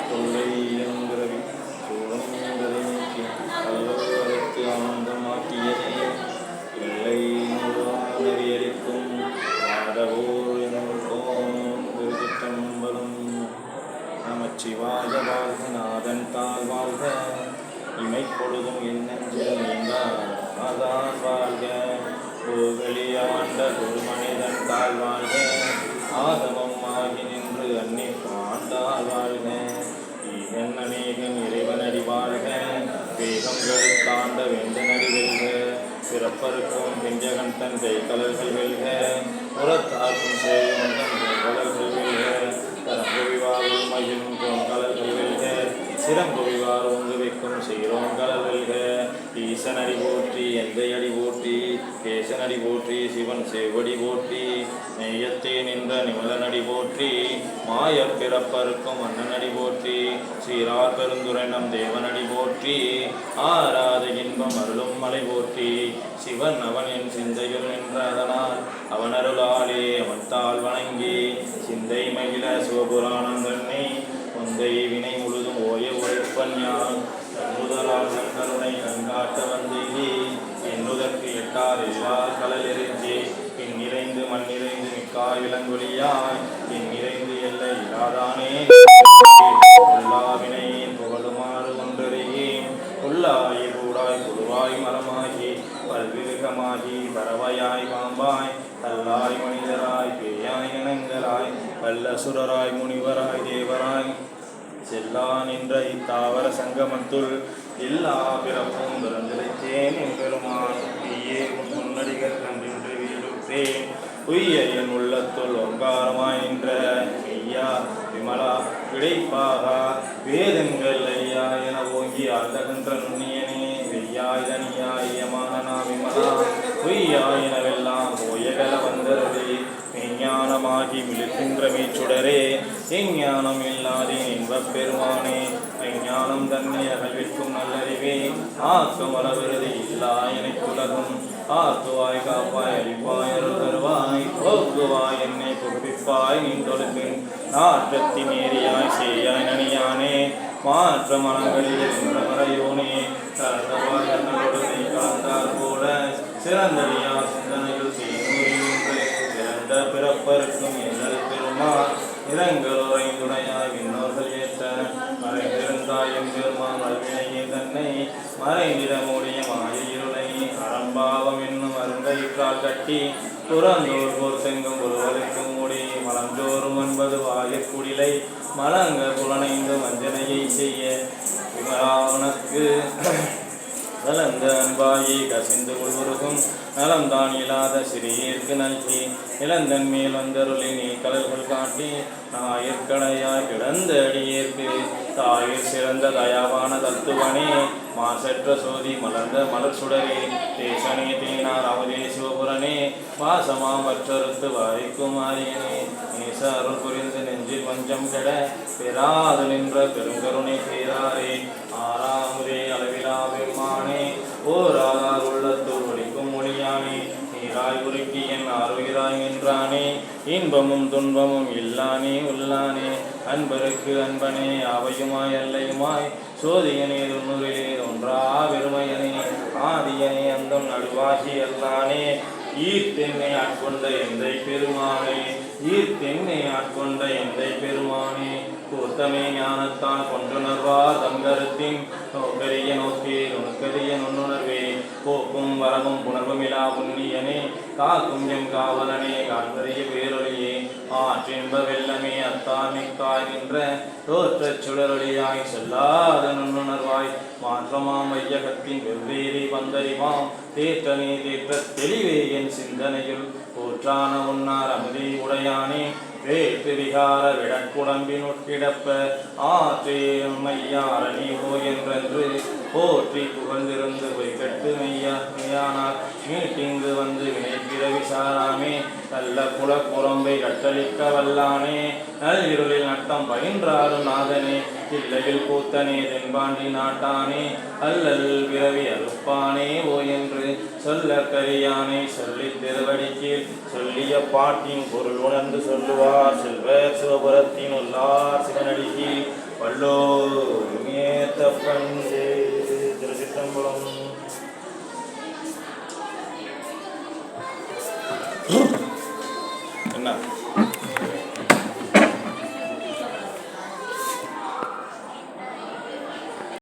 தொல்லை என்கிறவி சூழங்கதை நீக்கி அல்லவருக்கு ஆனந்தமாக்கியதே இல்லை நெறியடிக்கும் வாடவோர் என்னும் திருச்சிற்றம்பலம். நமச்சிவாய வாழ்க நாதன் தாழ் வாழ்க இமை பொழுதும் என்னென்று நீங்காதான் வாழ்க கோவெளியாண்ட ஒரு மனிதன் தாழ் வாழ்க ஆதவம் ஆகி நின்று அன்னி ஆண்டாள் வாழ்க ஈகன் அநேகன் இறைவனடி வாழ்க வேகங்கள் தாண்ட வேந்தனடி வெல்க பிறப்பருக்கும் பிஞ்சகன் தன் கைக்கலர்கள் வெல்க புறத்தாக்கும் செய்யும் தன் கைக்கலர்கள் வெல்க தரம்புவிவாரும் மயிலும் கோங்கலர்கள் வெல்க சிறம்புவிவார் ஒன்று வைக்கும் செய்கிறோம் கலல் வெல்க ஈசனடி போற்றி எந்தையடி போற்றி கேசனடி போற்றி சிவன் சேவடி போற்றி நெய்யத்தே நின்ற நிமலனடி போற்றி மாயப் பிறப்பருக்கும் அண்ணனடி போற்றி சீரார் பெருந்துரை நம் தேவனடி போற்றி ஆராத இன்பம் அருளும் மலை போற்றி சிவன் அவன் என் சிந்தையில் நின்ற அதனால் அவன் அருளாலே அவன் தாள் வணங்கி சிந்தை மகிழ சிவபுராணம் தன்னை முந்தை வினை முழுதும் ஓய உழைப்பன் யான் முதலால் கருணை கண்காட்ட வந்தேகி என்னுதற்கு எட்டார் எல்லார் கடல் எரிஞ்சே பின் நிறைந்து மண் நிறைந்து மிக்காய் விலங்கொழியாய் பின் நிறைந்து எல்லை இல்லாதானே உள்ளாவினை புகழுமாறு ஒன்றறியேன் உள்ளாய் கூடாய் புதுவாய் மரமாகி பல்விருகமாகி பறவையாய் பாம்பாய் கல்லாய் மனிதராய் பேயாய் இனங்களாய் வல்லசுரராய் முனிவராய் தேவராய் செல்லா நின்ற இத்தாவர சங்கமத்துள் எல்லா பிறப்பும் பிறந்திருத்தேன் எம்பெருமான் நீயே முன்னடிகள் கண்டின்று வீடுற்றேன் உய்ய என் உள்ளத்துள் ஒங்காரமாய் நின்ற ஐயா விமலா விடைப்பாக வேதங்கள் ஐயா என ஓங்கி ஆழ்ந்தகன்ற நுண்ணியனே வெய்யாய் தனியாய் யமானனா விமலா பொய்யா எனவெல்லாம் ஓயகல வந்தரவே மெய்ஞானமாகி மிளிர்கின்ற மீச்சுடரே எஞ்ஞானம் இல்லாதே இன்பப் பெருமானே மெய்ஞானம் தன்னை அகழ்விக்கும் நல்லறிவே ஆக்கம் அளவிருது இல்லா எனக்குலகும் ஆக்குவாய் காப்பாய் அழிப்பாய் அருள் தருவாய் போக்குவாய் என்னை புகுப்பிப்பாய் நின்றொழுப்பின் நாற்றத்தி நேரியாய் சேயாய் நனியானே மாற்ற மனங்களில் என்ற மறையோனே கலந்தவாய் அன்னொடுமை கலந்தார் போல சிறந்தடியா சிந்தனையில் தேனூரின்று சிறந்த பிறப்பருக்கும் எங்கள் பெருமான் நிறங்கள் உறைந்துடையாய் விண்ணோர்கள் ஏற்ற மறைந்திருந்தாய் எம் பெருமான் மறுவினையே தன்னை மறைந்திட மூடிய மாய இருளை அறம்பாவம் என்னும் அருங்கைக்கால் கட்டி புறந்தோர் போர் செங்கும் ஒருவருக்கு மூடி மலஞ்சோறும் என்பது வாயக்குடிலை மலங்க புலனைந்து வஞ்சனையை செய்ய விமலாவனுக்கு நலந்த அன்பாயி கசிந்து கொள்வருக்கும் நலம்தான் இல்லாத சிறியேற்கு நல்கி இளந்தன் மேல் வந்தருளி நீ கடல்கள் காட்டி நாயிற்கடையாய் கிடந்த அடியேற்கு தாயிற் சிறந்த தயாவான தத்துவனே மாசற்ற சோதி மலர்ந்த மலர் சுடரே தேசனே தேனார் அவதே சிவபுரனே வாசமாம் வற்றறுத்து வாய்க்கும் ஆரியனே நேச அருள் புரிந்து நெஞ்சில் வஞ்சம் கெட பெறாது நின்ற பெருங்கருணை பேராரே ஆறாமுதே அளவிலா பெருமானே ஓராதார் உள்ளத்தோர் ஒழிக்கும் மொழியானே நீராய் உருக்கி என் ஆறுயிராய் நின்றானே இன்பமும் துன்பமும் இல்லானே உள்ளானே அன்பருக்கு அன்பனே அவையுமாய் அல்லையுமாய் சோதியனே துன்னுரிலே ஒன்றா பெருமையனே ஆதியனே அந்தம் நடுவாகி அல்லானே ஈர்த்தென்னை ஆட்கொண்ட எந்தை பெருமானே ஈர்த்தென்னை ஆட்கொண்ட எந்தை பெருமானே கூர்த்தமே ஞானத்தான் கொண்டுணர்வார் தங்கருத்தின் நோக்கரிய நோக்கே நுணுக்கரிய நுண்ணுணர்வே போக்கும் வரமும் புணர்வுமிலா புண்ணியனே காக்கும் எம் காவலனே காண்பறிய பேரொழியே ஆற்றின்ப வெள்ளமே அத்தாமிக்காய் நின்ற தோற்றச் சுடரொழியாய் செல்லாத நுண்ணுணர்வாய் மாற்றமாம் வையகத்தின் வெவ்வேறு வந்தறிவாம் தேற்றனே தேற்ற தெளிவே என் சிந்தனையில் போற்றான உன்னார் அமுதி உடையானே வேற்று விகார விடக்குடம்பின் உட்கிடப்ப ஆற்றேன் மையாரணி ஓ என்றென்று போற்றி புகழ்ந்திருந்து பொய்கட்டு மெய்யானார் மீட்டிங்கு வந்து வினை பிறவி சாராமே நல்ல குலக்குரம்பை கட்டளிக்க வல்லானே நல் இருளில் நட்டம் பயின்றாரும் நாதனே இல்லையில் கூத்தனே தென்பாண்டி நாட்டானே அல்லல் பிறவி அறுப்பானே ஓ என்று சொல்ல கரியானை சொல்லி திருவடிக்கு சொல்லிய பாட்டின் பொருள் உணர்ந்து சொல்லுவார் செல்வர் சிவபுரத்தின் உள்ளார் சிவனடிக்கு வல்லோருமே தப்பஞ்சே. திருச்சிற்றம்பலம். என்ன